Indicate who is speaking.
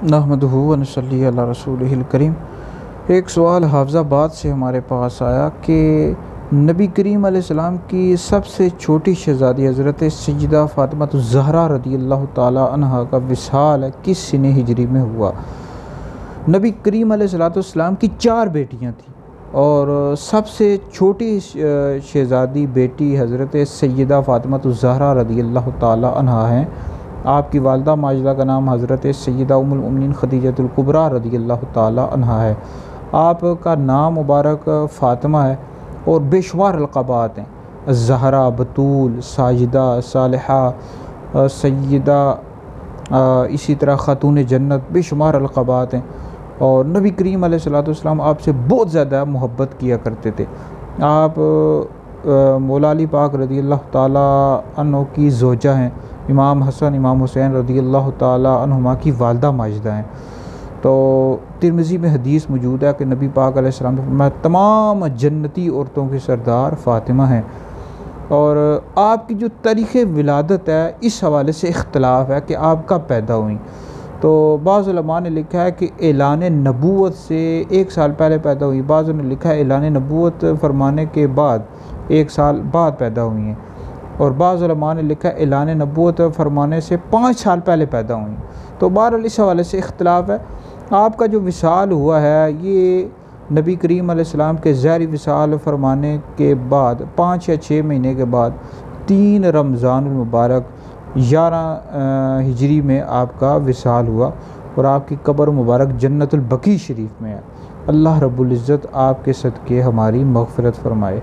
Speaker 1: نحمدہ و نصلی علی رسولہ الکریم۔ ایک سوال حافظ آباد سے ہمارے پاس آیا کہ نبی کریم علیہ السلام کی سب سے چھوٹی شہزادی حضرت سیدہ فاطمہ الزہرا رضی اللہ تعالی عنہا کا وصال کس سنہ ہجری میں ہوا؟ نبی کریم علیہ السلام کی 4 بیٹیاں تھیں اور سب سے چھوٹی شہزادی بیٹی حضرت سیدہ فاطمہ الزہرا رضی اللہ تعالی عنہا ہیں۔ آپ کی والدہ ماجدہ کا نام حضرت سیدہ ام المؤمنین خدیجہ الکبریٰ رضی اللہ تعالی عنہا ہے۔ آپ کا نام مبارک فاطمہ ہے اور بے شمار القابات ہیں: الزہرا، بطول، ساجدہ، صالحہ، سیدہ، اسی طرح خاتون جنت، بے شمار القابات ہیں۔ اور نبی کریم علیہ السلام آپ سے بہت زیادہ محبت کیا کرتے تھے۔ آپ مولا علی پاک رضی اللہ تعالی عنہ کی زوجہ ہیں۔ امام حسن امام حسین رضی اللہ تعالی عنہما کی والدہ ماجدہ ہیں۔ تو ترمذی میں حدیث موجود ہے کہ نبی پاک علیہ السلام نے فرمایا تمام جنتی عورتوں کے سردار فاطمہ ہیں۔ اور آپ کی جو تاریخ ولادت ہے اس حوالے سے اختلاف ہے کہ آپ کب پیدا ہوئیں۔ تو بعض علماء نے لکھا ہے کہ اعلان نبوت سے 1 سال پہلے پیدا ہوئی، بعض نے لکھا ہے اعلان نبوت فرمانے کے بعد 1 سال بعد پیدا ہوئی ہیں، اور بعض علماء نے لکھا ہے اعلان نبوت فرمانے سے 5 سال پہلے پیدا ہوئی۔ تو بہرحال اس حوالے سے اختلاف ہے۔ آپ کا جو وصال ہوا ہے یہ نبی کریم علیہ السلام کے ظاہری وصال فرمانے کے بعد 5 یا 6 مہینے کے بعد 3 رمضان المبارک 11 ہجری میں آپ کا وصال ہوا، اور آپ کی قبر مبارک جنت البقیع شریف میں ہے۔ اللہ رب العزت آپ کے صدقے ہماری مغفرت فرمائے۔